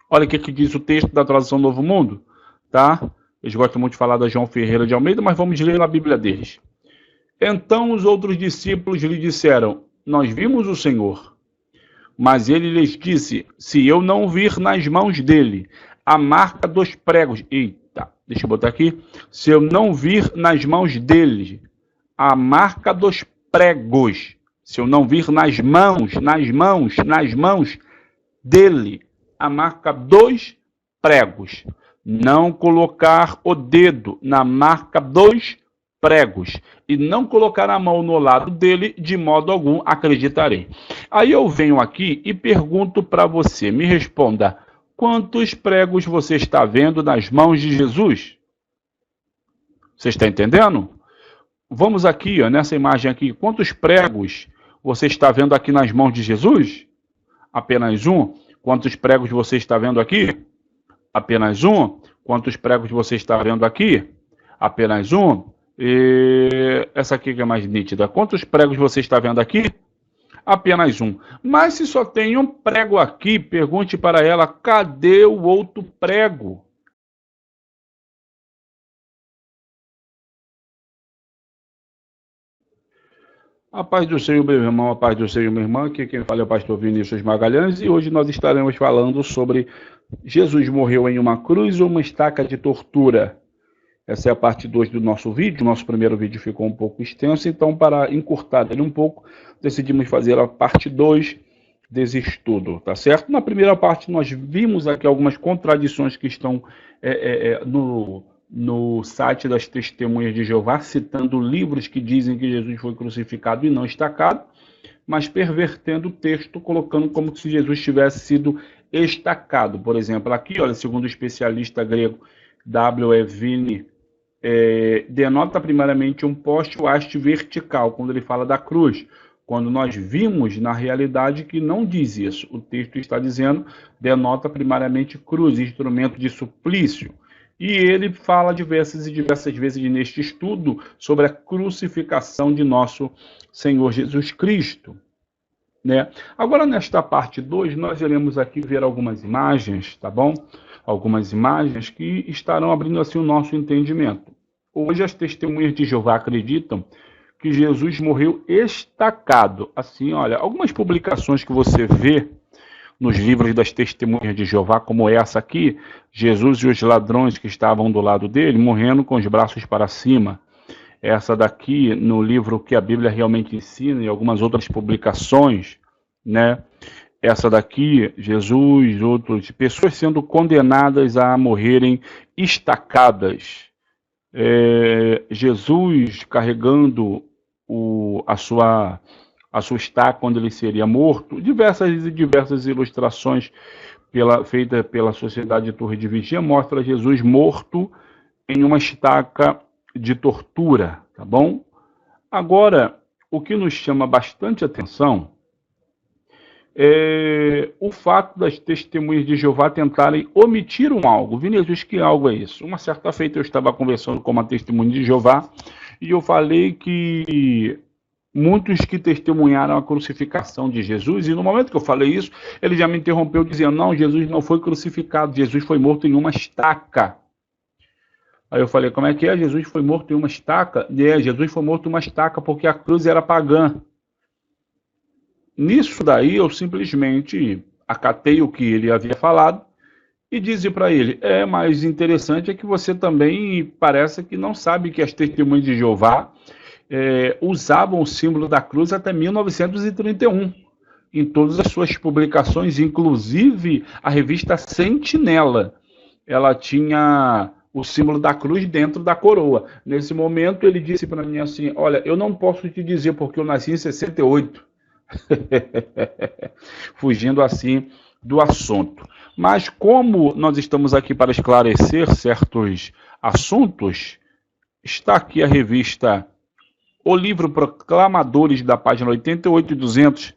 Olha o que diz o texto da tradução Novo Mundo, tá? Eles gostam muito de falar da João Ferreira de Almeida, mas vamos ler na Bíblia deles. Então os outros discípulos lhe disseram: nós vimos o Senhor. Mas ele lhes disse: se eu não vir nas mãos dele a marca dos pregos. Eita, deixa eu botar aqui. Se eu não vir nas mãos dele a marca dos pregos. Se eu não vir nas mãos dele a marca dos pregos. Não colocar o dedo na marca dos pregos e não colocar a mão no lado dele, de modo algum acreditarei. Aí eu venho aqui e pergunto para você, me responda, quantos pregos você está vendo nas mãos de Jesus? Você está entendendo? Vamos aqui, ó, nessa imagem aqui, quantos pregos você está vendo aqui nas mãos de Jesus? Apenas um. Quantos pregos você está vendo aqui? Apenas um. Quantos pregos você está vendo aqui? Apenas um. E essa aqui que é mais nítida. Quantos pregos você está vendo aqui? Apenas um. Mas se só tem um prego aqui, pergunte para ela, cadê o outro prego? A paz do Senhor, meu irmão, a paz do Senhor, minha irmã. Aqui quem fala é o pastor Vinícius Magalhães e hoje nós estaremos falando sobre Jesus morreu em uma cruz ou uma estaca de tortura. Essa é a parte 2 do nosso vídeo. Nosso primeiro vídeo ficou um pouco extenso, então para encurtar ele um pouco, decidimos fazer a parte 2 desse estudo, tá certo? Na primeira parte nós vimos aqui algumas contradições que estão no site das Testemunhas de Jeová, citando livros que dizem que Jesus foi crucificado e não estacado, mas pervertendo o texto, colocando como se Jesus tivesse sido estacado. Por exemplo, aqui, olha, segundo o especialista grego W.E. Vini, denota primeiramente um poste ou haste vertical, quando ele fala da cruz, quando nós vimos na realidade que não diz isso. O texto está dizendo, denota primariamente cruz, instrumento de suplício. E ele fala diversas vezes neste estudo sobre a crucificação de nosso Senhor Jesus Cristo. Né? Agora, nesta parte 2, nós iremos aqui ver algumas imagens, tá bom? Algumas imagens que estarão abrindo assim o nosso entendimento. Hoje as testemunhas de Jeová acreditam que Jesus morreu estacado. Assim, olha, algumas publicações que você vê nos livros das testemunhas de Jeová, como essa aqui, Jesus e os ladrões que estavam do lado dele, morrendo com os braços para cima. Essa daqui, no livro que a Bíblia realmente ensina, e algumas outras publicações, né? Essa daqui, Jesus, outros, pessoas sendo condenadas a morrerem estacadas. Jesus carregando a sua estaca quando ele seria morto. Diversas ilustrações feitas pela Sociedade Torre de Vigia mostra Jesus morto em uma estaca de tortura, tá bom? Agora, o que nos chama bastante atenção é o fato das testemunhas de Jeová tentarem omitir algo. Vinícius, que algo é isso? Uma certa feita eu estava conversando com uma testemunha de Jeová e eu falei que muitos que testemunharam a crucificação de Jesus, e no momento que eu falei isso, ele já me interrompeu dizendo, não, Jesus não foi crucificado, Jesus foi morto em uma estaca. Aí eu falei, como é que é? Jesus foi morto em uma estaca? Jesus foi morto em uma estaca porque a cruz era pagã. Nisso daí eu simplesmente acatei o que ele havia falado e disse para ele, mas interessante é que você também parece que não sabe que as testemunhas de Jeová usavam o símbolo da cruz até 1931, em todas as suas publicações, inclusive a revista Sentinela, ela tinha o símbolo da cruz dentro da coroa. Nesse momento ele disse para mim assim, olha, eu não posso te dizer porque eu nasci em 68, fugindo assim do assunto. Mas como nós estamos aqui para esclarecer certos assuntos, está aqui a revista O Livro Proclamadores, da página 88 e 200,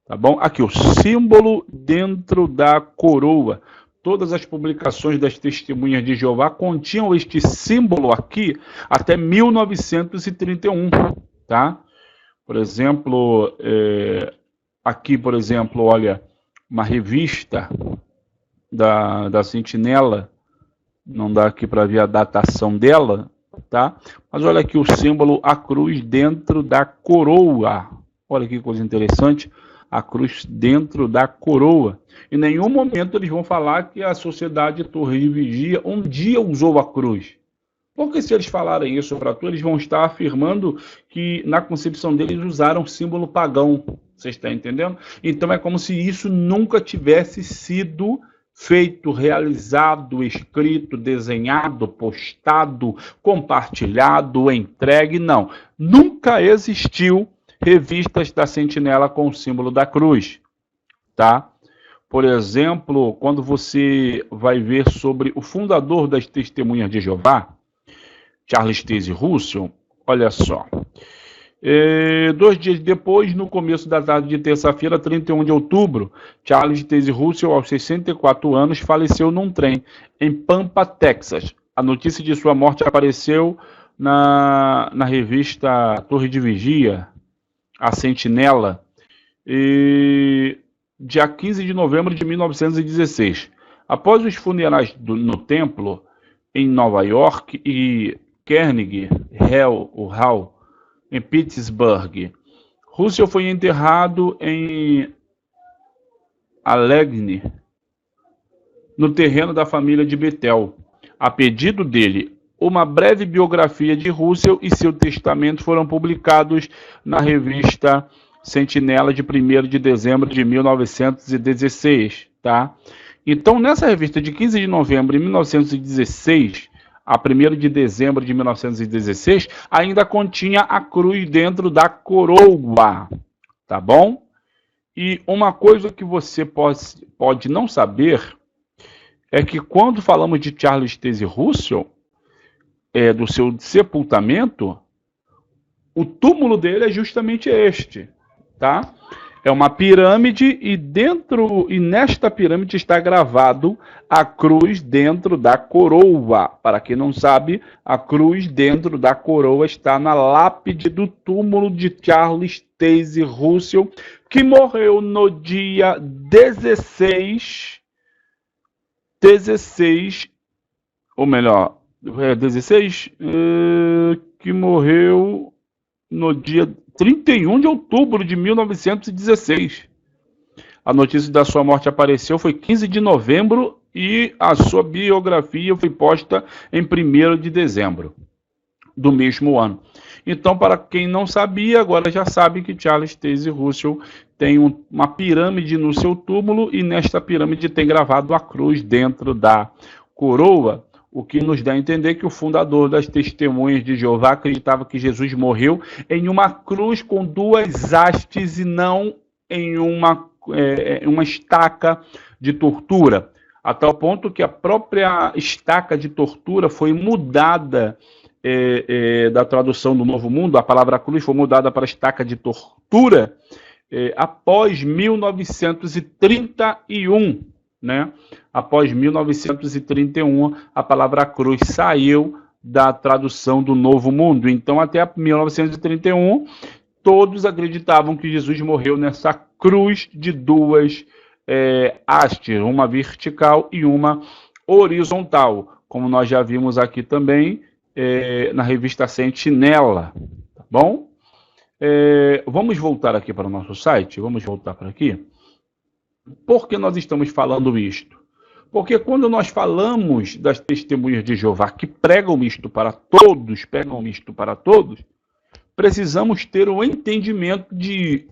tá bom? Aqui, o símbolo dentro da coroa. Todas as publicações das Testemunhas de Jeová continham este símbolo aqui até 1931, tá? Por exemplo, aqui, por exemplo, olha, uma revista da sentinela, não dá aqui para ver a datação dela, tá? Mas olha aqui o símbolo, a cruz dentro da coroa. Olha que coisa interessante, a cruz dentro da coroa. Em nenhum momento eles vão falar que a sociedade Torre de Vigia um dia usou a cruz. Porque se eles falarem isso para tu, eles vão estar afirmando que na concepção deles usaram símbolo pagão. Você está entendendo? Então é como se isso nunca tivesse sido feito, realizado, escrito, desenhado, postado, compartilhado, entregue. Não. Nunca existiu revistas da Sentinela com o símbolo da cruz. Tá? Por exemplo, quando você vai ver sobre o fundador das Testemunhas de Jeová, Charles Taze Russell, olha só. 2 dias depois, no começo da tarde de terça-feira, 31 de outubro, Charles Taze Russell, aos 64 anos, faleceu num trem em Pampa, Texas. A notícia de sua morte apareceu na revista Torre de Vigia, a Sentinela, dia 15 de novembro de 1916. Após os funerais no templo, em Nova York, e Carnegie Hall, em Pittsburgh, Russell foi enterrado em Allegheny, no terreno da família de Bethel. A pedido dele, uma breve biografia de Russell e seu testamento foram publicados na revista Sentinela de 1º de dezembro de 1916, tá? Então, nessa revista de 15 de novembro de 1916, a 1º de dezembro de 1916, ainda continha a cruz dentro da coroa, tá bom? E uma coisa que você pode não saber é que quando falamos de Charles Taze Russell, do seu sepultamento, o túmulo dele é justamente este, tá? É uma pirâmide e nesta pirâmide está gravado a cruz dentro da coroa. Para quem não sabe, a cruz dentro da coroa está na lápide do túmulo de Charles Taze Russell, que morreu no dia 16, ou melhor, 16, que morreu no dia 31 de outubro de 1916. A notícia da sua morte apareceu, foi 15 de novembro, e a sua biografia foi posta em 1º de dezembro do mesmo ano. Então, para quem não sabia, agora já sabe que Charles Taze Russell tem uma pirâmide no seu túmulo, e nesta pirâmide tem gravado a cruz dentro da coroa, o que nos dá a entender que o fundador das Testemunhas de Jeová acreditava que Jesus morreu em uma cruz com 2 hastes e não em uma estaca de tortura, a tal ponto que a própria estaca de tortura foi mudada da tradução do Novo Mundo. A palavra cruz foi mudada para estaca de tortura após 1931, né? Após 1931, a palavra cruz saiu da tradução do Novo Mundo. Então, até 1931, todos acreditavam que Jesus morreu nessa cruz de 2 hastes, uma vertical e uma horizontal, como nós já vimos aqui também na revista Sentinela, tá bom? Vamos voltar aqui para o nosso site, vamos voltar para aqui. Por que nós estamos falando isto? Porque quando nós falamos das Testemunhas de Jeová que pregam isto para todos, precisamos ter o entendimento de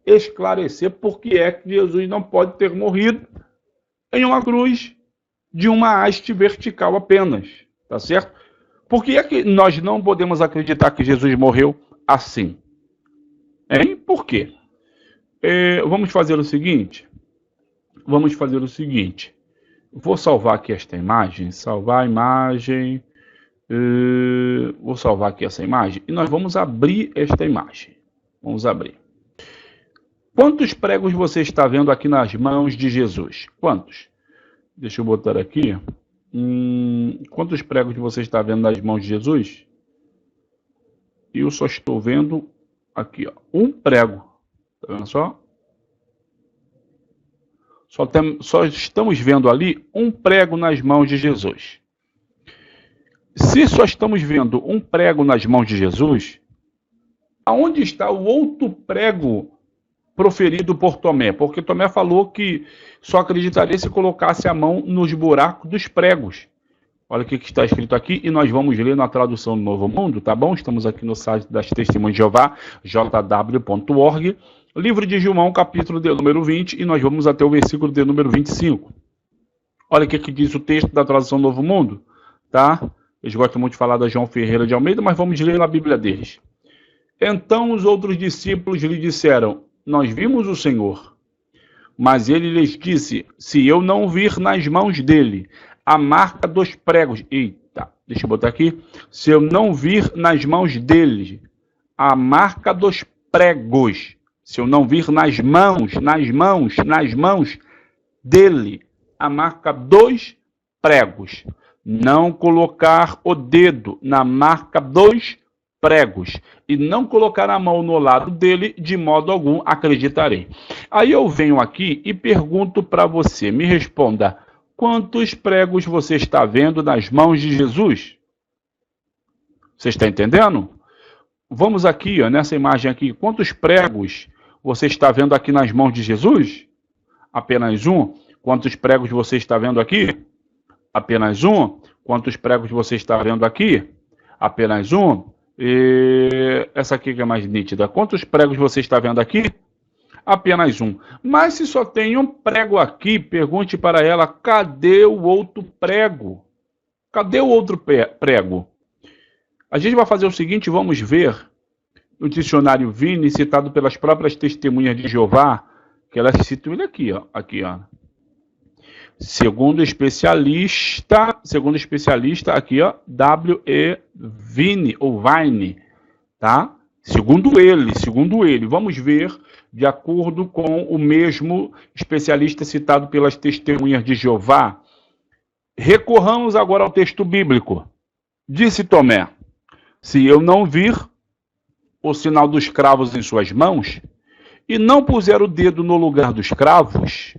esclarecer por que é que Jesus não pode ter morrido em uma cruz de uma haste vertical apenas, tá certo? Por que é que nós não podemos acreditar que Jesus morreu assim? Hein? Por quê? Vamos fazer o seguinte. Vou salvar aqui esta imagem. Salvar a imagem. Vou salvar aqui essa imagem. E nós vamos abrir esta imagem. Vamos abrir. Quantos pregos você está vendo aqui nas mãos de Jesus? Quantos? Deixa eu botar aqui. Quantos pregos você está vendo nas mãos de Jesus? Eu só estou vendo aqui, ó, um prego. Tá vendo só? Só estamos vendo ali um prego nas mãos de Jesus. Se só estamos vendo um prego nas mãos de Jesus, aonde está o outro prego proferido por Tomé? Porque Tomé falou que só acreditaria se colocasse a mão nos buracos dos pregos. Olha o que está escrito aqui, e nós vamos ler na tradução do Novo Mundo, tá bom? Estamos aqui no site das Testemunhas de Jeová, jw.org, livro de João, capítulo de número 20, e nós vamos até o versículo de número 25. Olha o que diz o texto da tradução do Novo Mundo, tá? Eles gostam muito de falar da João Ferreira de Almeida, mas vamos ler na Bíblia deles. Então os outros discípulos lhe disseram, nós vimos o Senhor. Mas ele lhes disse, se eu não vir nas mãos dele a marca dos pregos. Eita, deixa eu botar aqui. Se eu não vir nas mãos dele a marca dos pregos. Se eu não vir nas mãos dele a marca dos pregos. Não colocar o dedo na marca dos pregos e não colocar a mão no lado dele, de modo algum acreditarei. Aí eu venho aqui e pergunto para você, me responda, quantos pregos você está vendo nas mãos de Jesus? Você está entendendo? Vamos aqui, ó, nessa imagem aqui, quantos pregos você está vendo aqui nas mãos de Jesus? Apenas um. Quantos pregos você está vendo aqui? Apenas um. Quantos pregos você está vendo aqui? Apenas um. E essa aqui que é mais nítida. Quantos pregos você está vendo aqui? Apenas um. Mas se só tem um prego aqui, pergunte para ela, cadê o outro prego? Cadê o outro prego? A gente vai fazer o seguinte, vamos ver no dicionário Vini, citado pelas próprias Testemunhas de Jeová, que elas citam ele aqui, ó. Aqui, ó. Segundo especialista, aqui, ó, W.E. Vini, ou Vine, tá? Segundo ele, vamos ver, de acordo com o mesmo especialista citado pelas Testemunhas de Jeová. Recorramos agora ao texto bíblico. Disse Tomé, se eu não vir o sinal dos cravos em suas mãos, e não puser o dedo no lugar dos cravos,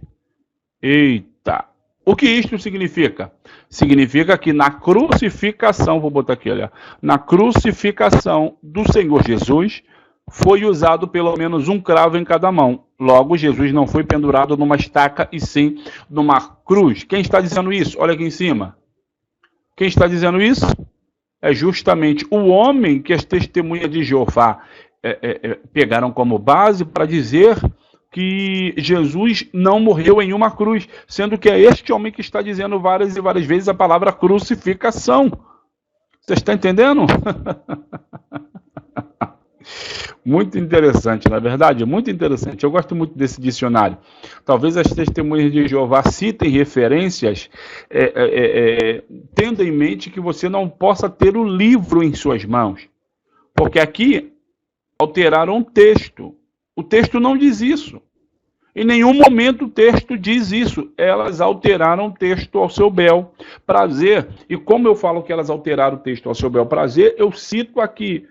eita, o que isto significa? Significa que na crucificação, vou botar aqui, olha, na crucificação do Senhor Jesus, foi usado pelo menos um cravo em cada mão. Logo, Jesus não foi pendurado numa estaca, e sim numa cruz. Quem está dizendo isso? Olha aqui em cima. Quem está dizendo isso? É justamente o homem que as Testemunhas de Jeová pegaram como base para dizer que Jesus não morreu em uma cruz, sendo que é este homem que está dizendo várias e várias vezes a palavra crucificação. Você está entendendo? Muito interessante, não é verdade? Muito interessante. Eu gosto muito desse dicionário. Talvez as Testemunhas de Jeová citem referências, tendo em mente que você não possa ter o livro em suas mãos. Porque aqui alteraram o texto. O texto não diz isso. Em nenhum momento o texto diz isso. Elas alteraram o texto ao seu bel prazer. E como eu falo que elas alteraram o texto ao seu bel prazer, eu cito aqui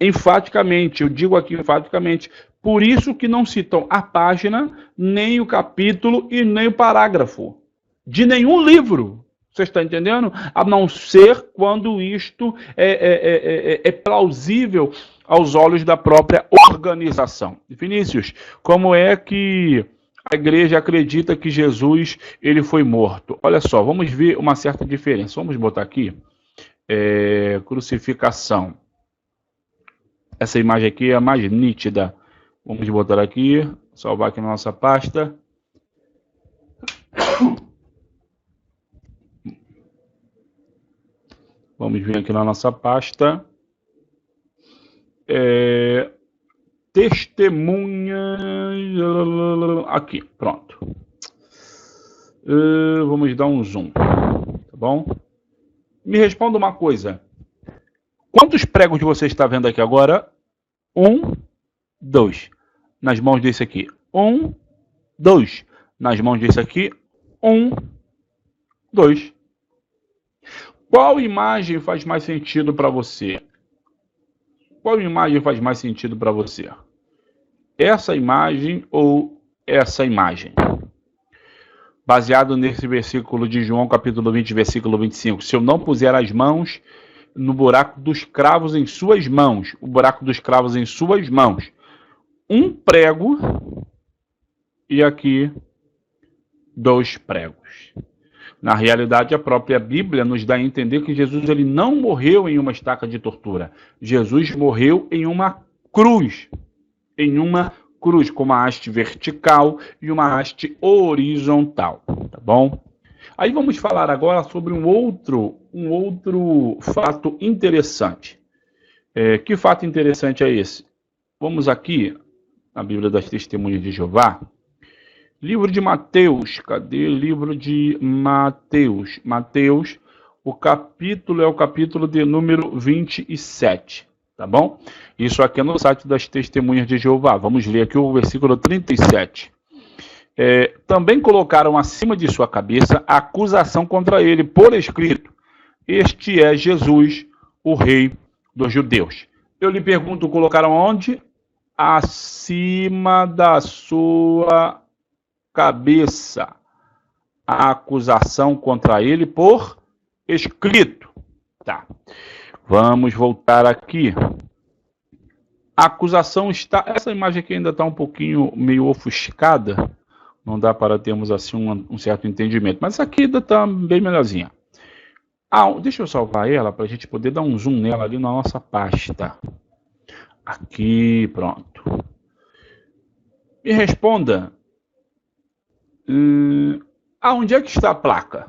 enfaticamente, eu digo aqui enfaticamente, por isso que não citam a página, nem o capítulo e nem o parágrafo de nenhum livro. Você está entendendo? A não ser quando isto é plausível aos olhos da própria organização. Vinícius, como é que a igreja acredita que Jesus ele foi morto? Olha só, vamos ver uma certa diferença. Vamos botar aqui, crucificação. Essa imagem aqui é a mais nítida. Vamos botar aqui, salvar aqui na nossa pasta. Vamos vir aqui na nossa pasta. Testemunhas. Aqui, pronto. Vamos dar um zoom. Tá bom? Me responda uma coisa. Quantos pregos você está vendo aqui agora? 1, 2. Nas mãos desse aqui. 1, 2. Nas mãos desse aqui. 1, 2. Qual imagem faz mais sentido para você? Qual imagem faz mais sentido para você? Essa imagem ou essa imagem? baseado nesse versículo de João, capítulo 20, versículo 25. Se eu não puser as mãos no buraco dos cravos em suas mãos, o buraco dos cravos em suas mãos, um prego e aqui 2 pregos. Na realidade, a própria Bíblia nos dá a entender que Jesus ele não morreu em uma estaca de tortura. Jesus morreu em uma cruz. Em uma cruz, com uma haste vertical e uma haste horizontal. Tá bom? Aí vamos falar agora sobre um outro fato interessante. Que fato interessante é esse? Vamos aqui, na Bíblia das Testemunhas de Jeová, livro de Mateus. Cadê? Livro de Mateus. Mateus, o capítulo é o capítulo de número 27. Tá bom? Isso aqui é no site das Testemunhas de Jeová. Vamos ler aqui o versículo 37. Também colocaram acima de sua cabeça a acusação contra ele, por escrito: este é Jesus, o rei dos judeus. Eu lhe pergunto, colocaram onde? Acima da sua cabeça a acusação contra ele por escrito. Tá. Vamos voltar aqui. A acusação está... Essa imagem aqui ainda está um pouquinho meio ofuscada. Não dá para termos assim um certo entendimento. Mas essa aqui ainda está bem melhorzinha. Deixa eu salvar ela para a gente poder dar um zoom nela ali na nossa pasta. Aqui, pronto. Me responda. Aonde é que está a placa?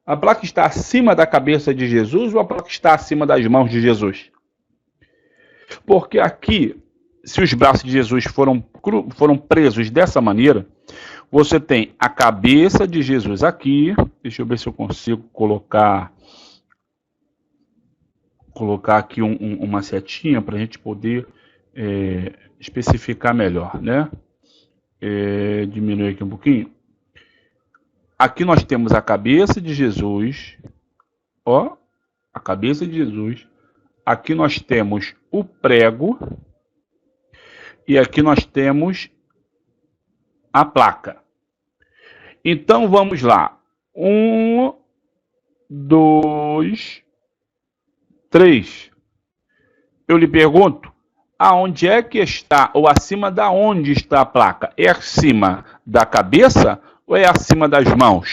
A placa está acima da cabeça de Jesus ou a placa está acima das mãos de Jesus? Porque aqui, se os braços de Jesus foram presos dessa maneira, você tem a cabeça de Jesus aqui. Deixa eu ver se eu consigo colocar aqui uma setinha para a gente poder especificar melhor, né? Diminuir aqui um pouquinho. Aqui nós temos a cabeça de Jesus, ó, a cabeça de Jesus. Aqui nós temos o prego e aqui nós temos a placa. Então vamos lá. 1, 2, 3. Eu lhe pergunto, aonde é que está, ou acima da onde está a placa? É acima da cabeça ou é acima das mãos?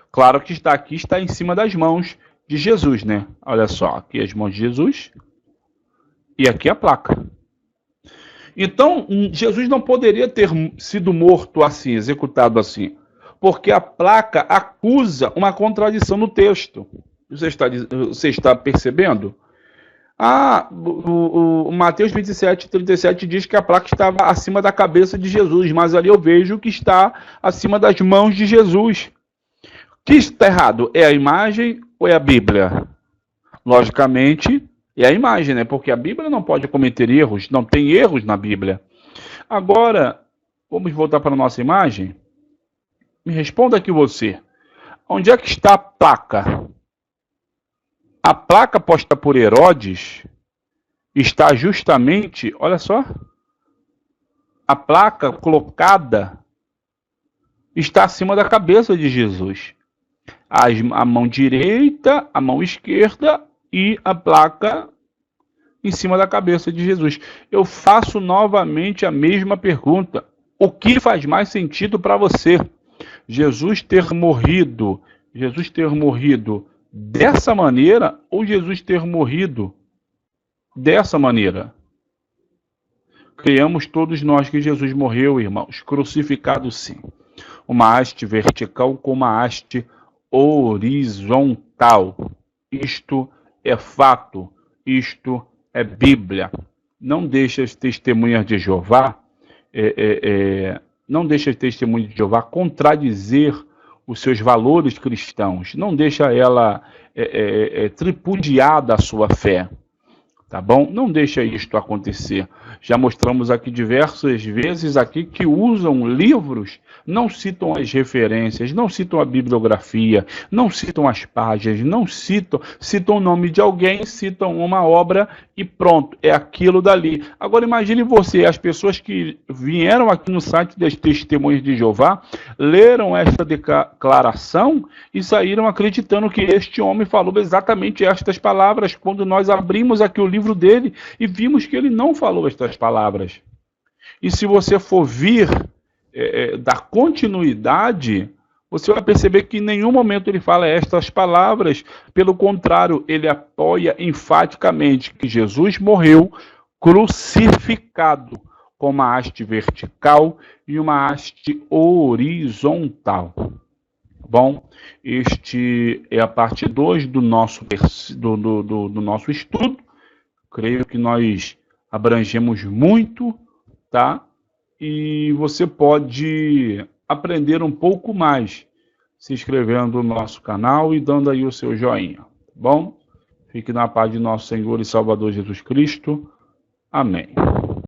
Claro que está aqui, está em cima das mãos de Jesus, né? Olha só, aqui as mãos de Jesus e aqui a placa. Então, Jesus não poderia ter sido morto assim, executado assim, porque a placa acusa uma contradição no texto. Você está percebendo? O Mateus 27, 37 diz que a placa estava acima da cabeça de Jesus, mas ali eu vejo que está acima das mãos de Jesus. O que está errado? É a imagem ou é a Bíblia? Logicamente, é a imagem, né? Porque a Bíblia não pode cometer erros, não tem erros na Bíblia. Agora, vamos voltar para a nossa imagem? Me responda aqui você. Onde é que está a placa? A placa posta por Herodes está justamente, olha só, a placa colocada está acima da cabeça de Jesus. A mão direita, a mão esquerda e a placa em cima da cabeça de Jesus. Eu faço novamente a mesma pergunta. O que faz mais sentido para você? Jesus ter morrido dessa maneira ou Jesus ter morrido dessa maneira? Criamos todos nós que Jesus morreu, irmãos, crucificado sim. Uma haste vertical com uma haste horizontal. Isto é fato, isto é Bíblia. Não deixe as testemunhas de Jeová, não deixe as testemunhas de Jeová contradizer os seus valores cristãos. Não deixa ela tripudiar da sua fé. Tá bom? Não deixa isto acontecer. Já mostramos aqui diversas vezes aqui que usam livros, não citam as referências, não citam a bibliografia, não citam as páginas, não citam o nome de alguém, citam uma obra e pronto, é aquilo dali. Agora imagine você, as pessoas que vieram aqui no site das Testemunhas de Jeová, leram esta declaração e saíram acreditando que este homem falou exatamente estas palavras, quando nós abrimos aqui o livro dele e vimos que ele não falou estas palavras. E se você for vir dar continuidade, você vai perceber que em nenhum momento ele fala estas palavras. Pelo contrário, ele apoia enfaticamente que Jesus morreu crucificado com uma haste vertical e uma haste horizontal. Bom, este é a parte 2 do nosso estudo. Creio que nós abrangemos muito, tá? E você pode aprender um pouco mais se inscrevendo no nosso canal e dando aí o seu joinha, tá bom? Fique na paz de nosso Senhor e Salvador Jesus Cristo. Amém.